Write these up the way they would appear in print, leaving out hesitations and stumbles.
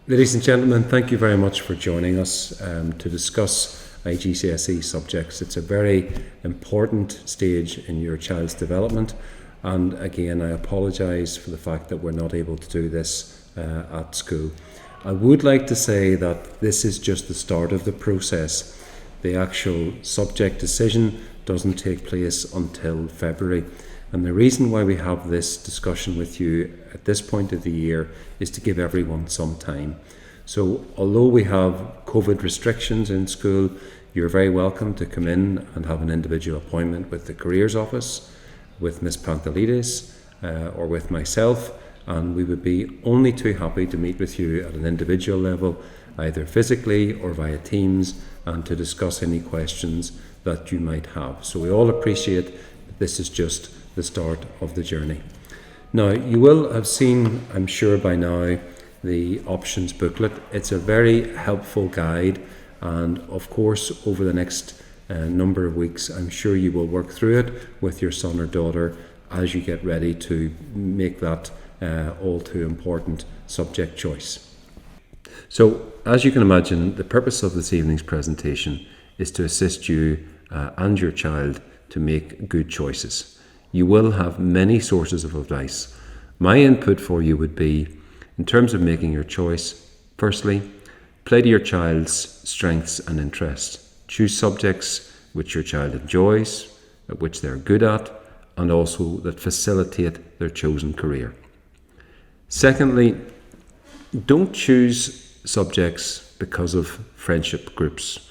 Ladies and gentlemen, thank you very much for joining us to discuss GCSE subjects. It's a very important stage in your child's development, and again I apologise for the fact that we're not able to do this at school. I would like to say that this is just the start of the process. The actual subject decision doesn't take place until February. And the reason why we have this discussion with you at this point of the year is to give everyone some time. So although we have COVID restrictions in school, you're very welcome to come in and have an individual appointment with the Careers Office, with Ms. Pantelides, or with myself, and we would be only too happy to meet with you at an individual level, either physically or via Teams, and to discuss any questions that you might have. So we all appreciate that this is just the start of the journey. Now, you will have seen, I'm sure by now, the options booklet. It's a very helpful guide, and of course over the next number of weeks I'm sure you will work through it with your son or daughter as you get ready to make that all too important subject choice. So, as you can imagine, the purpose of this evening's presentation is to assist you and your child to make good choices. You will have many sources of advice. My input for you would be, in terms of making your choice, firstly, play to your child's strengths and interests. Choose subjects which your child enjoys, which they're good at, and also that facilitate their chosen career. Secondly, don't choose subjects because of friendship groups,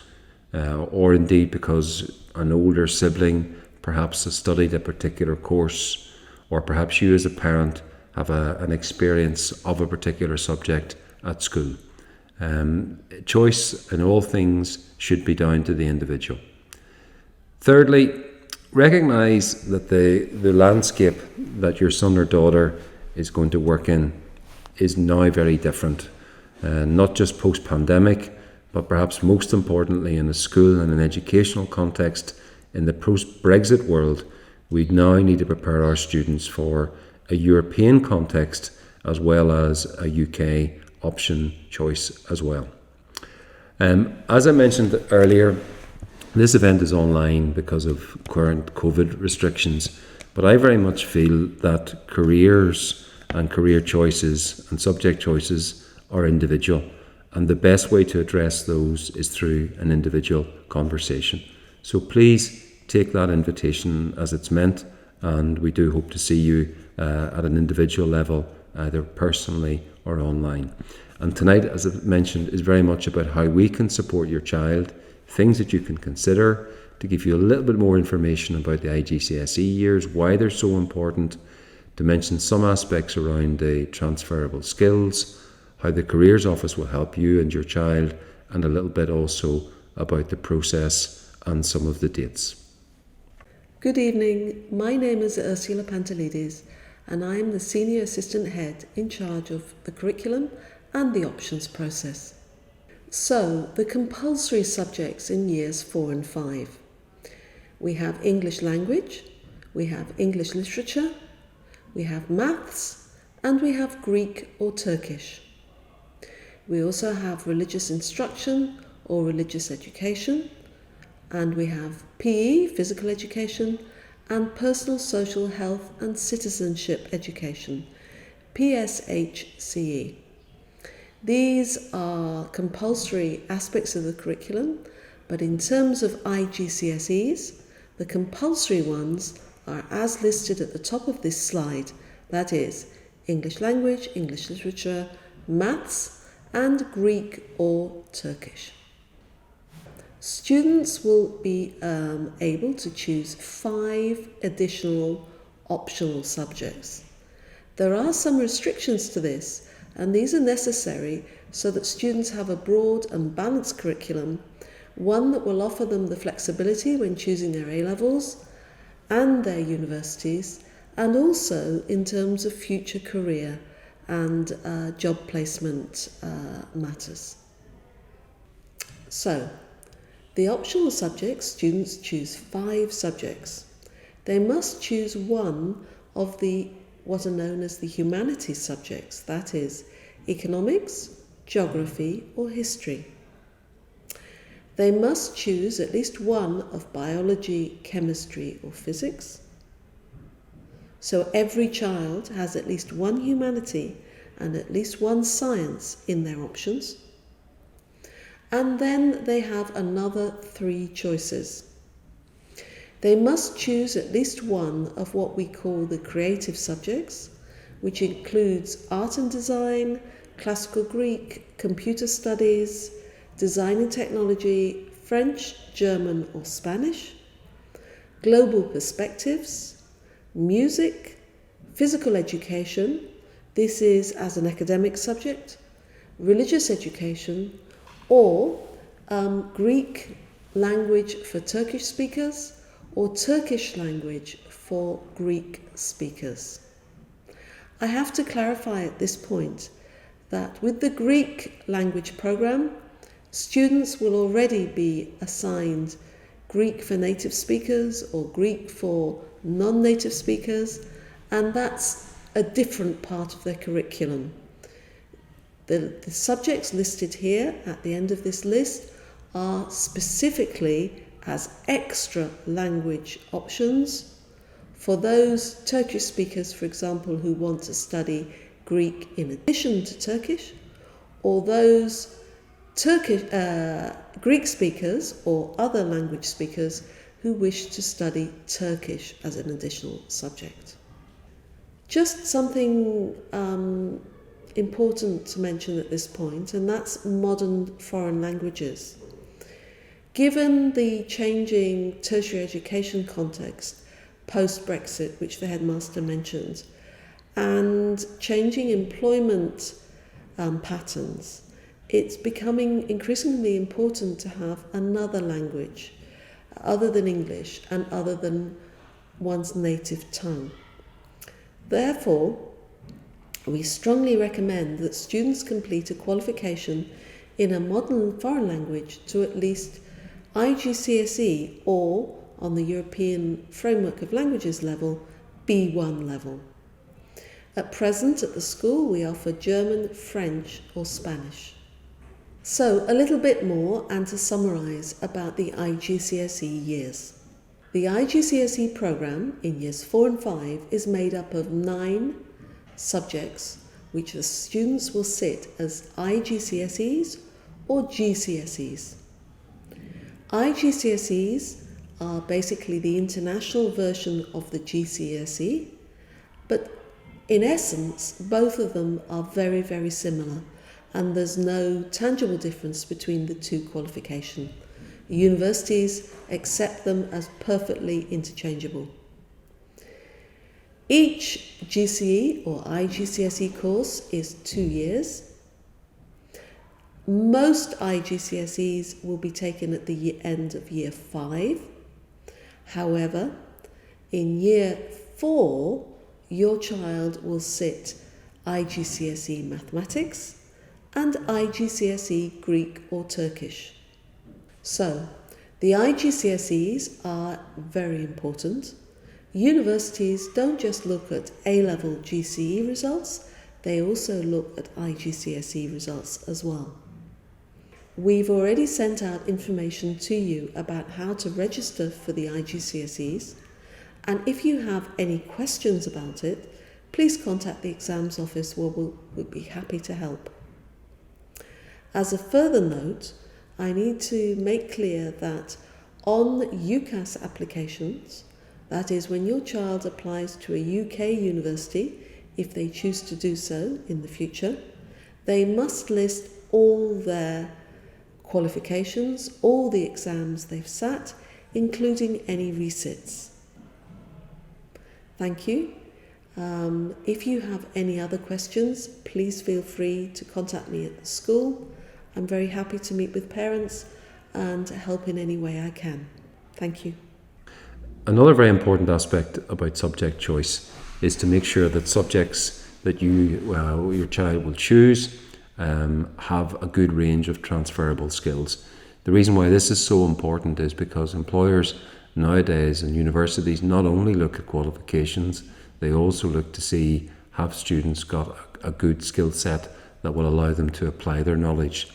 or indeed because an older sibling perhaps has studied a particular course, or perhaps you as a parent have an experience of a particular subject at school. Choice in all things should be down to the individual. Thirdly, recognise that the landscape that your son or daughter is going to work in is now very different, not just post-pandemic, but perhaps most importantly in a school and an educational context. In the post-Brexit world, we now need to prepare our students for a European context as well as a UK option choice as well. As I mentioned earlier, this event is online because of current COVID restrictions, but I very much feel that careers and career choices and subject choices are individual, and the best way to address those is through an individual conversation. So please take that invitation as it's meant, and we do hope to see you at an individual level, either personally or online. And tonight, as I mentioned, is very much about how we can support your child, things that you can consider, to give you a little bit more information about the GCSE years, why they're so important, to mention some aspects around the transferable skills, how the Careers Office will help you and your child, and a little bit also about the process and some of the dates. Good evening, my name is Ursula Pantelides, and I am the Senior Assistant Head in charge of the curriculum and the options process. So, the compulsory subjects in years 4 and 5. We have English language, we have English literature, we have maths, and we have Greek or Turkish. We also have religious instruction or religious education, and we have PE, physical education, and personal, social, health and citizenship education, PSHCE. These are compulsory aspects of the curriculum, but in terms of IGCSEs, the compulsory ones are as listed at the top of this slide, that is, English language, English literature, maths, and Greek or Turkish. Students will be able to choose 5 additional optional subjects. There are some restrictions to this, and these are necessary so that students have a broad and balanced curriculum, one that will offer them the flexibility when choosing their A-levels and their universities, and also in terms of future career and job placement matters. So, the optional subjects, students choose 5 subjects. They must choose one of what are known as the humanities subjects, that is, economics, geography, or history. They must choose at least one of biology, chemistry, or physics. So every child has at least one humanity and at least one science in their options. And then they have another 3 choices. They must choose at least one of what we call the creative subjects, which includes art and design, classical Greek, computer studies, design and technology, French, German or Spanish, global perspectives, music, physical education, this is as an academic subject, religious education, or Greek language for Turkish speakers, or Turkish language for Greek speakers. I have to clarify at this point that with the Greek language program, students will already be assigned Greek for native speakers or Greek for non-native speakers, and that's a different part of their curriculum. The subjects listed here at the end of this list are specifically as extra language options for those Turkish speakers, for example, who want to study Greek in addition to Turkish, or those Greek speakers or other language speakers who wish to study Turkish as an additional subject. Just something important to mention at this point, and that's modern foreign languages. Given the changing tertiary education context post-Brexit, which the headmaster mentioned, and changing employment patterns, it's becoming increasingly important to have another language other than English and other than one's native tongue. Therefore, we strongly recommend that students complete a qualification in a modern foreign language to at least IGCSE or, on the European Framework of Languages level, B1 level. At present at the school we offer German, French or Spanish. So a little bit more and to summarise about the IGCSE years. The IGCSE programme in years 4 and 5 is made up of 9 subjects which the students will sit as IGCSEs or GCSEs. IGCSEs are basically the international version of the GCSE, but in essence both of them are very, very similar, and there's no tangible difference between the 2 qualifications. Universities accept them as perfectly interchangeable. Each GCE or IGCSE course is 2 years. Most IGCSEs will be taken at the end of year 5. However, in year 4, your child will sit IGCSE Mathematics and IGCSE Greek or Turkish. So, the IGCSEs are very important. Universities don't just look at A-level GCE results, they also look at IGCSE results as well. We've already sent out information to you about how to register for the IGCSEs, and if you have any questions about it, please contact the exams office where we'll be happy to help. As a further note, I need to make clear that on UCAS applications, that is when your child applies to a UK university, if they choose to do so in the future, they must list all their qualifications, all the exams they've sat, including any resits. Thank you. If you have any other questions, please feel free to contact me at the school. I'm very happy to meet with parents and help in any way I can. Thank you. Another very important aspect about subject choice is to make sure that subjects that your child will choose have a good range of transferable skills. The reason why this is so important is because employers nowadays and universities not only look at qualifications, they also look to see have students got a good skill set that will allow them to apply their knowledge.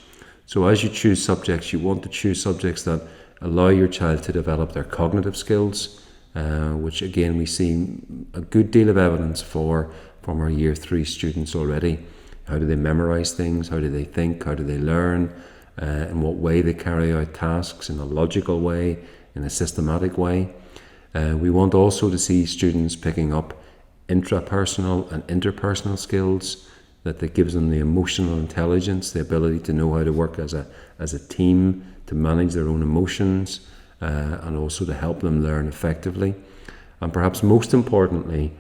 So as you choose subjects, you want to choose subjects that allow your child to develop their cognitive skills, which again we see a good deal of evidence for from our Year 3 students already. How do they memorise things? How do they think? How do they learn? In what way they carry out tasks, in a logical way, in a systematic way. We want also to see students picking up intrapersonal and interpersonal skills, that gives them the emotional intelligence, the ability to know how to work as a team, to manage their own emotions, and also to help them learn effectively. And perhaps most importantly,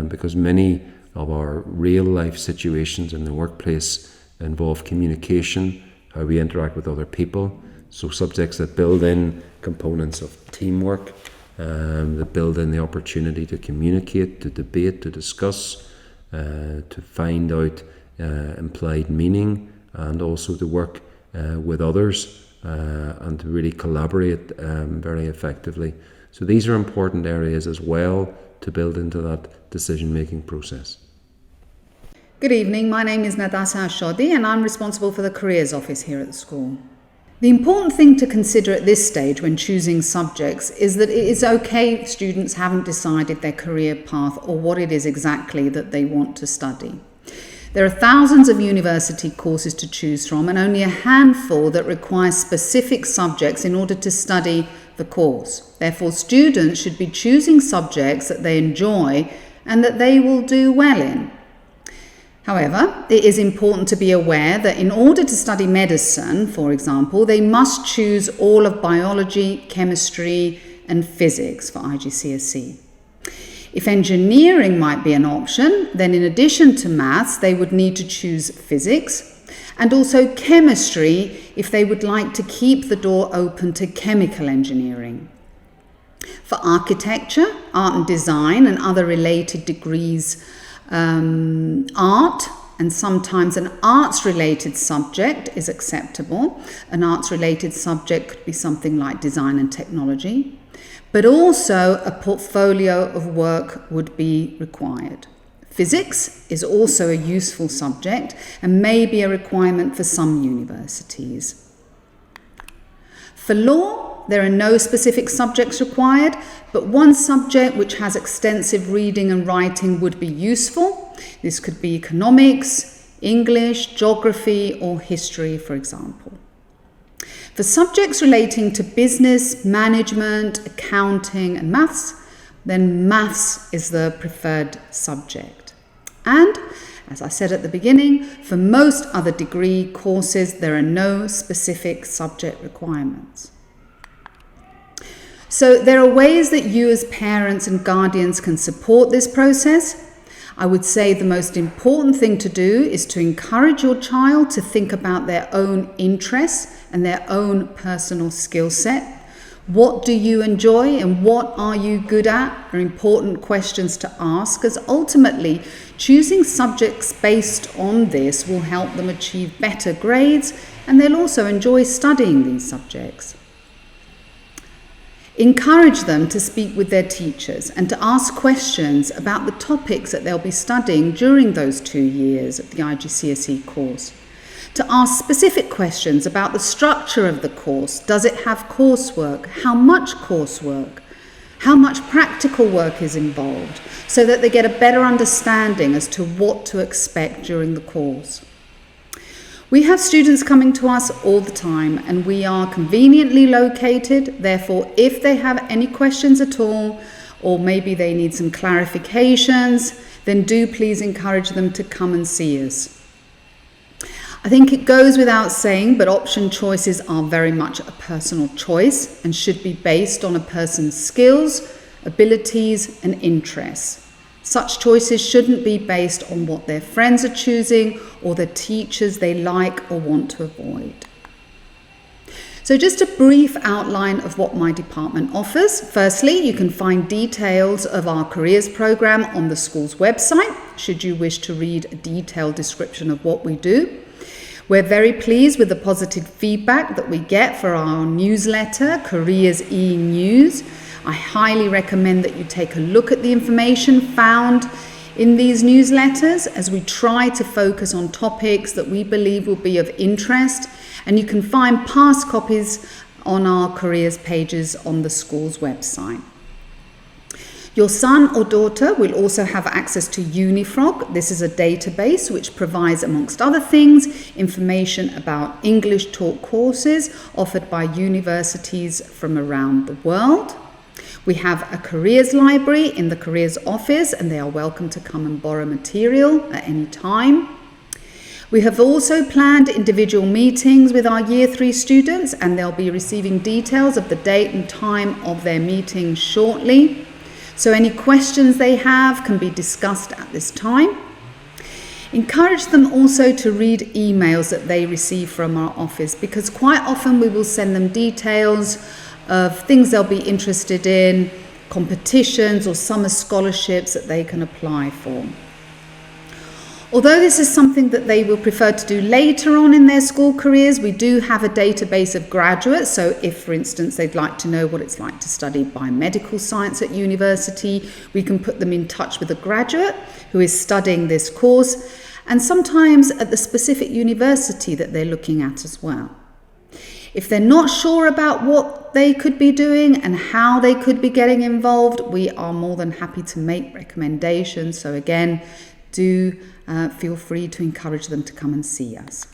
because many of our real life situations in the workplace involve communication, how we interact with other people, so subjects that build in components of teamwork, that build in the opportunity to communicate, to debate, to discuss, to find out implied meaning, and also to work with others and to really collaborate very effectively. So these are important areas as well to build into that decision-making process. Good evening, my name is Nadasa Ashodi and I'm responsible for the Careers Office here at the school. The important thing to consider at this stage when choosing subjects is that it is okay if students haven't decided their career path or what it is exactly that they want to study. There are thousands of university courses to choose from and only a handful that require specific subjects in order to study the course. Therefore, students should be choosing subjects that they enjoy and that they will do well in. However, it is important to be aware that in order to study medicine, for example, they must choose all of biology, chemistry, and physics for IGCSE. If engineering might be an option, then in addition to maths, they would need to choose physics and also chemistry if they would like to keep the door open to chemical engineering. For architecture, art and design, and other related degrees, art and sometimes an arts-related subject is acceptable. An arts-related subject could be something like design and technology, but also a portfolio of work would be required. Physics is also a useful subject and may be a requirement for some universities. For law, there are no specific subjects required, but one subject which has extensive reading and writing would be useful. This could be economics, English, geography, or history, for example. For subjects relating to business, management, accounting, and maths, then maths is the preferred subject. And, as I said at the beginning, for most other degree courses, there are no specific subject requirements. So there are ways that you as parents and guardians can support this process. I would say the most important thing to do is to encourage your child to think about their own interests and their own personal skill set. What do you enjoy and what are you good at are important questions to ask, as ultimately choosing subjects based on this will help them achieve better grades and they'll also enjoy studying these subjects. Encourage them to speak with their teachers and to ask questions about the topics that they'll be studying during those 2 years of the IGCSE course. To ask specific questions about the structure of the course. Does it have coursework? How much coursework? How much practical work is involved? So that they get a better understanding as to what to expect during the course. We have students coming to us all the time and we are conveniently located. Therefore, if they have any questions at all, or maybe they need some clarifications, then do please encourage them to come and see us. I think it goes without saying, but option choices are very much a personal choice and should be based on a person's skills, abilities, and interests. Such choices shouldn't be based on what their friends are choosing or the teachers they like or want to avoid. So just a brief outline of what my department offers. Firstly, you can find details of our careers programme on the school's website, should you wish to read a detailed description of what we do. We're very pleased with the positive feedback that we get for our newsletter, Careers E-News. I highly recommend that you take a look at the information found in these newsletters as we try to focus on topics that we believe will be of interest, and you can find past copies on our careers pages on the school's website. Your son or daughter will also have access to Unifrog. This is a database which provides, amongst other things, information about English taught courses offered by universities from around the world. We have a careers library in the careers office, and they are welcome to come and borrow material at any time. We have also planned individual meetings with our Year 3 students, and they'll be receiving details of the date and time of their meetings shortly. So any questions they have can be discussed at this time. Encourage them also to read emails that they receive from our office, because quite often we will send them details of things they'll be interested in, competitions or summer scholarships that they can apply for. Although this is something that they will prefer to do later on in their school careers, we do have a database of graduates. So if, for instance, they'd like to know what it's like to study biomedical science at university, we can put them in touch with a graduate who is studying this course, and sometimes at the specific university that they're looking at as well. If they're not sure about what they could be doing and how they could be getting involved, we are more than happy to make recommendations. So again, do feel free to encourage them to come and see us.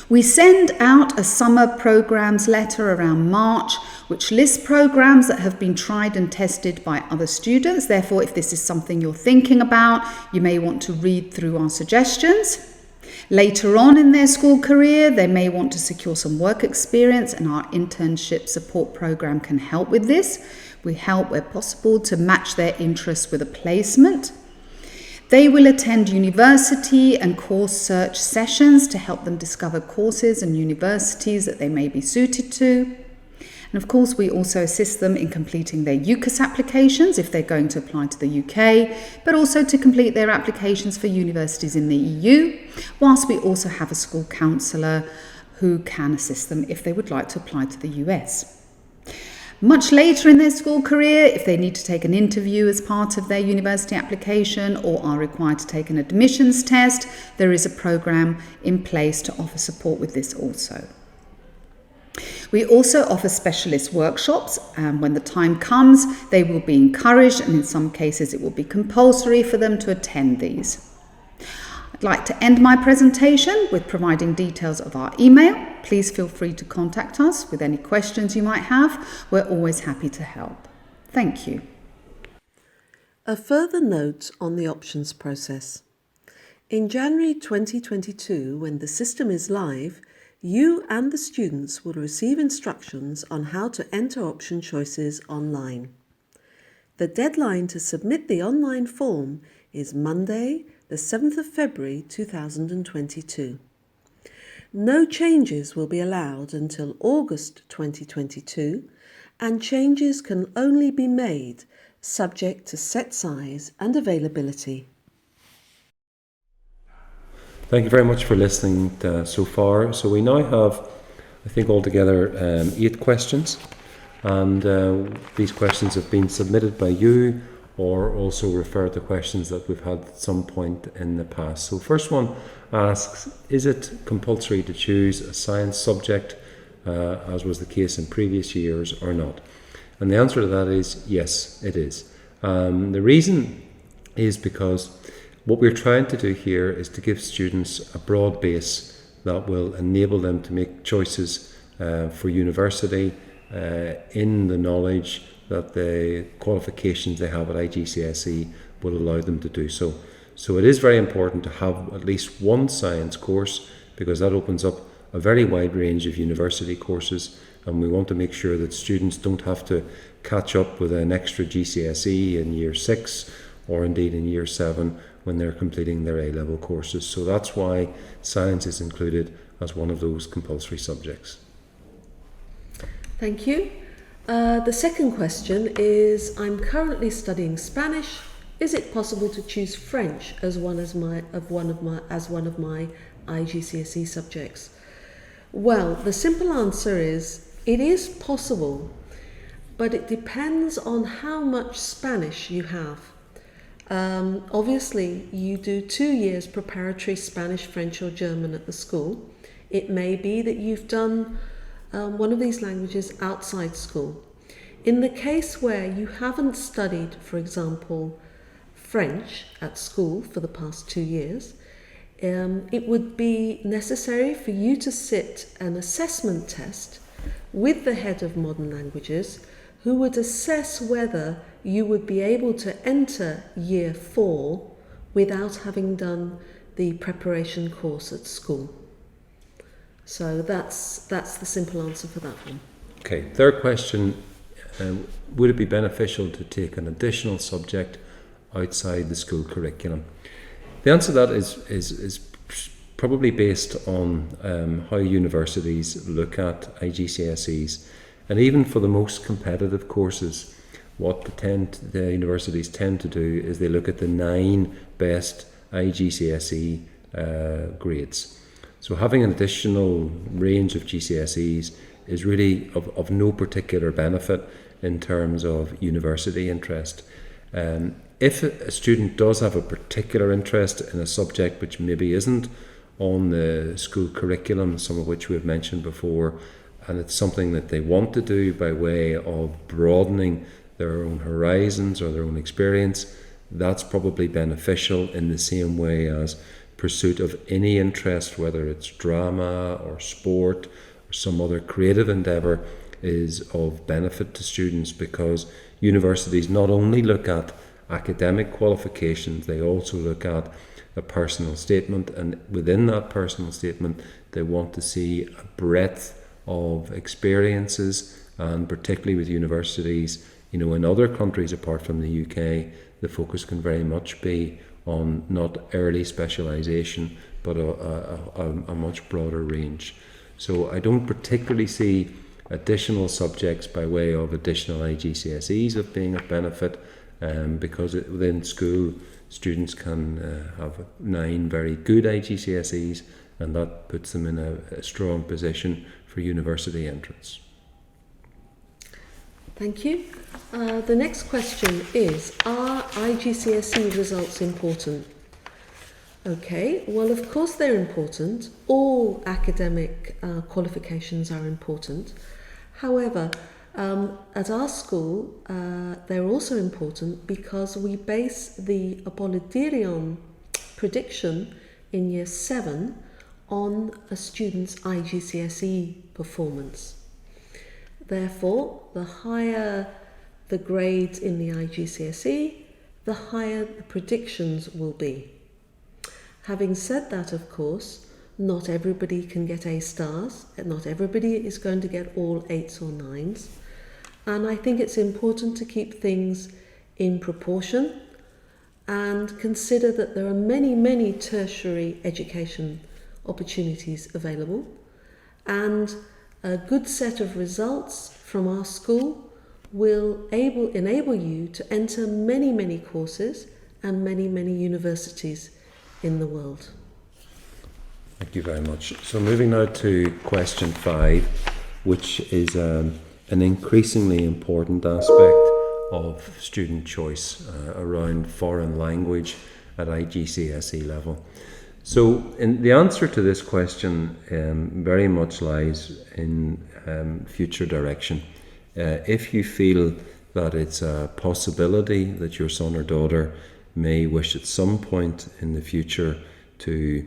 We send out a summer programs letter around March, which lists programs that have been tried and tested by other students. Therefore, if this is something you're thinking about, you may want to read through our suggestions. Later on in their school career, they may want to secure some work experience, and our internship support program can help with this. We help where possible to match their interests with a placement. They will attend university and course search sessions to help them discover courses and universities that they may be suited to. And of course, we also assist them in completing their UCAS applications if they're going to apply to the UK, but also to complete their applications for universities in the EU, whilst we also have a school counsellor who can assist them if they would like to apply to the US. Much later in their school career, if they need to take an interview as part of their university application or are required to take an admissions test, there is a programme in place to offer support with this also. We also offer specialist workshops, and when the time comes, they will be encouraged, and in some cases it will be compulsory for them to attend these. I'd like to end my presentation with providing details of our email. Please feel free to contact us with any questions you might have. We're always happy to help. Thank you. A further note on the options process. In January 2022, when the system is live, you and the students will receive instructions on how to enter option choices online. The deadline to submit the online form is Monday, the 7th of February 2022. No changes will be allowed until August 2022, and changes can only be made subject to set size and availability. Thank you very much for listening so far. So we now have, I think, altogether 8 questions, and these questions have been submitted by you or also refer to questions that we've had at some point in the past. So first one asks, is it compulsory to choose a science subject, as was the case in previous years, or not? And the answer to that is yes, it is. The reason is because what we're trying to do here is to give students a broad base that will enable them to make choices for university in the knowledge that the qualifications they have at GCSE will allow them to do so. So it is very important to have at least one science course, because that opens up a very wide range of university courses, and we want to make sure that students don't have to catch up with an extra GCSE in year 6 or indeed in year 7 when they're completing their A-level courses. So that's why science is included as one of those compulsory subjects. Thank you. The second question is, I'm currently studying Spanish. Is it possible to choose French as one of my IGCSE subjects? Well, the simple answer is it is possible, but it depends on how much Spanish you have. Obviously, you do 2 years preparatory Spanish, French or German at the school. It may be that you've done one of these languages outside school. In the case where you haven't studied, for example, French at school for the past 2 years, it would be necessary for you to sit an assessment test with the head of modern languages, who would assess whether you would be able to enter year 4 without having done the preparation course at school. So that's the simple answer for that one. Okay, third question, would it be beneficial to take an additional subject outside the school curriculum? The answer to that is probably based on how universities look at IGCSEs. And even for the most competitive courses, what the universities tend to do is they look at the 9 best IGCSE grades. So having an additional range of GCSEs is really of no particular benefit in terms of university interest. If a student does have a particular interest in a subject which maybe isn't on the school curriculum, some of which we've mentioned before, and it's something that they want to do by way of broadening their own horizons or their own experience, that's probably beneficial in the same way as pursuit of any interest, whether it's drama or sport or some other creative endeavour, is of benefit to students, because universities not only look at academic qualifications, they also look at a personal statement, and within that personal statement they want to see a breadth of experiences. And particularly with universities, in other countries apart from the UK, the focus can very much be on not early specialisation but a much broader range. So I don't particularly see additional subjects by way of additional IGCSEs of being of benefit, because within school students can have 9 very good IGCSEs, and that puts them in a strong position for university entrance. Thank you. The next question is, are IGCSE results important? Okay, well, of course they're important. All academic qualifications are important. However, at our school, they're also important because we base the Apollodirion prediction in year 7 on a student's IGCSE performance. Therefore, the higher the grades in the IGCSE, the higher the predictions will be. Having said that, of course, not everybody can get A stars, and not everybody is going to get all 8s or 9s. And I think it's important to keep things in proportion and consider that there are many, many tertiary education opportunities available, and a good set of results from our school will enable you to enter many, many courses and many, many universities in the world. Thank you very much. So moving now to question 5, which is an increasingly important aspect of student choice around foreign language at IGCSE level. So the answer to this question very much lies in future direction. If you feel that it's a possibility that your son or daughter may wish at some point in the future to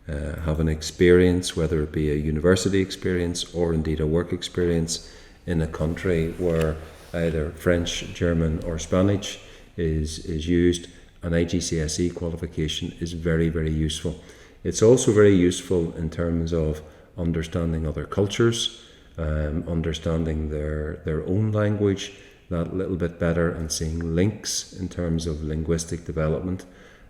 have an experience, whether it be a university experience or indeed a work experience in a country where either French, German or Spanish is used, an IGCSE qualification is very, very useful. It's also very useful in terms of understanding other cultures, understanding their own language that little bit better, and seeing links in terms of linguistic development.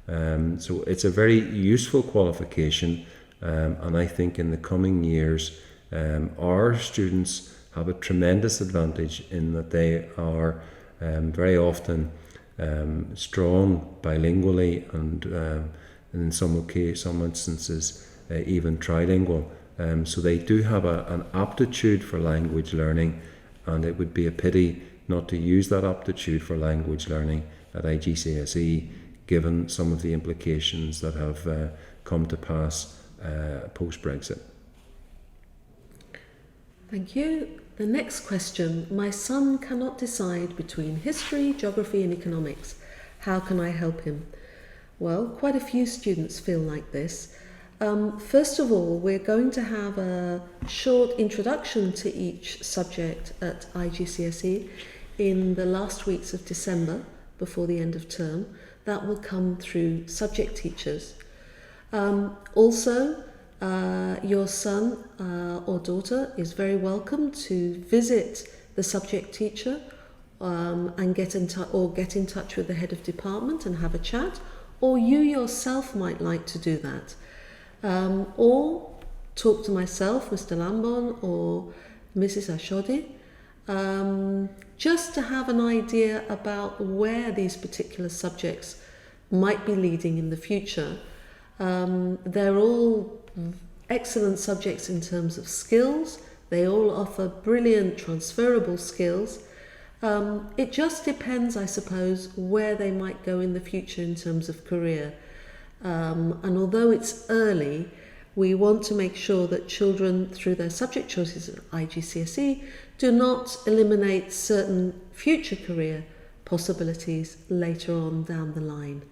So it's a very useful qualification, and I think in the coming years our students have a tremendous advantage in that they are very often strong bilingually, and in some instances even trilingual. So they do have an aptitude for language learning, and it would be a pity not to use that aptitude for language learning at IGCSE, given some of the implications that have come to pass post-Brexit. Thank you. The next question. My son cannot decide between history, geography and economics. How can I help him? Well, quite a few students feel like this. First of all, we're going to have a short introduction to each subject at IGCSE in the last weeks of December, before the end of term. That will come through subject teachers. Also, your son or daughter is very welcome to visit the subject teacher and get in touch with the head of department and have a chat, or you yourself might like to do that. Or talk to myself, Mr. Lambon, or Mrs. Ashodi, just to have an idea about where these particular subjects might be leading in the future. They're all excellent subjects in terms of skills. They all offer brilliant transferable skills. It just depends, I suppose, where they might go in the future in terms of career. And although it's early, we want to make sure that children, through their subject choices at IGCSE, do not eliminate certain future career possibilities later on down the line.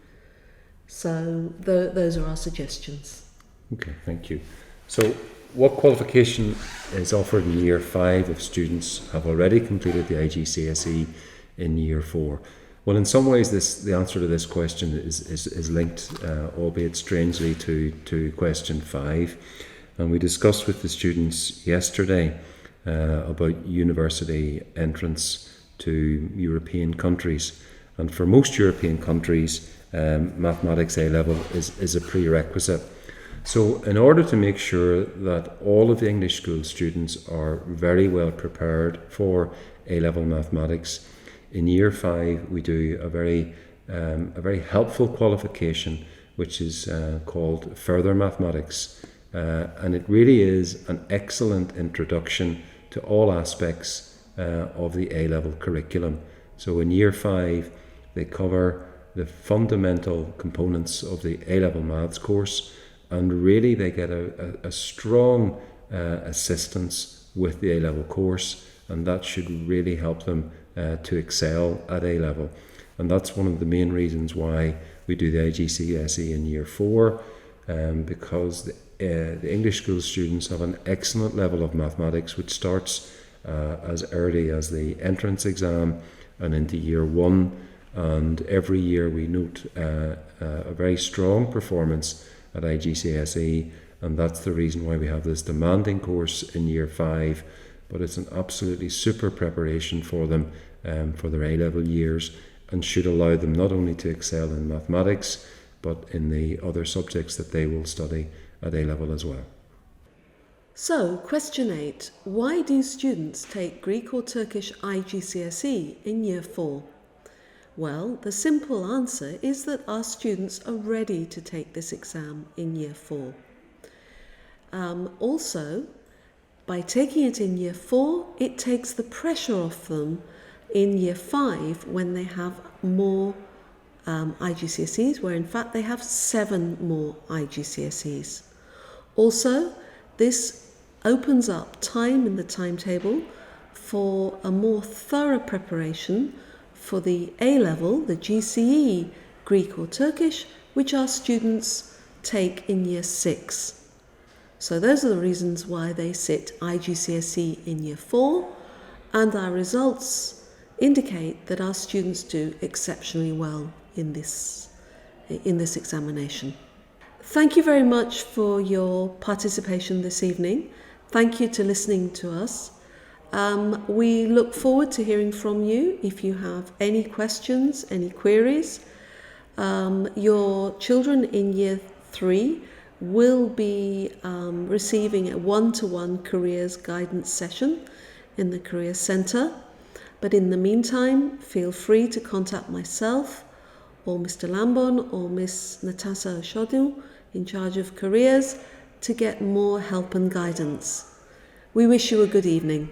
So those are our suggestions. Okay, thank you. So what qualification is offered in Year 5 if students have already completed the IGCSE in Year 4? Well, in some ways, the answer to this question is linked, albeit strangely, to question 5. And we discussed with the students yesterday about university entrance to European countries. And for most European countries, mathematics A-level is a prerequisite. So in order to make sure that all of the English school students are very well prepared for A-level mathematics, in Year 5 we do a very helpful qualification which is called Further Mathematics, and it really is an excellent introduction to all aspects of the A-level curriculum. So in Year 5 they cover the fundamental components of the A-level maths course, and really they get a strong assistance with the A-level course, and that should really help them to excel at A-level. And that's one of the main reasons why we do the IGCSE in Year 4, because the English school students have an excellent level of mathematics which starts as early as the entrance exam and into Year 1, and every year we note a very strong performance at IGCSE, and that's the reason why we have this demanding course in Year 5, but it's an absolutely super preparation for them for their A-level years, and should allow them not only to excel in mathematics but in the other subjects that they will study at A-level as well. So, question 8. Why do students take Greek or Turkish IGCSE in Year 4? Well, the simple answer is that our students are ready to take this exam in Year 4. Also, by taking it in Year 4, it takes the pressure off them in Year 5 when they have more IGCSEs, where in fact they have 7 more IGCSEs. Also, this opens up time in the timetable for a more thorough preparation for the A-level, the GCE, Greek or Turkish, which our students take in Year 6. So those are the reasons why they sit IGCSE in Year 4, and our results indicate that our students do exceptionally well in this examination. Thank you very much for your participation this evening. Thank you to listening to us. We look forward to hearing from you if you have any questions, any queries. Your children in Year 3 will be receiving a one-to-one careers guidance session in the Career Centre. But in the meantime, feel free to contact myself or Mr. Lambon or Miss Natasha Shodil in charge of careers to get more help and guidance. We wish you a good evening.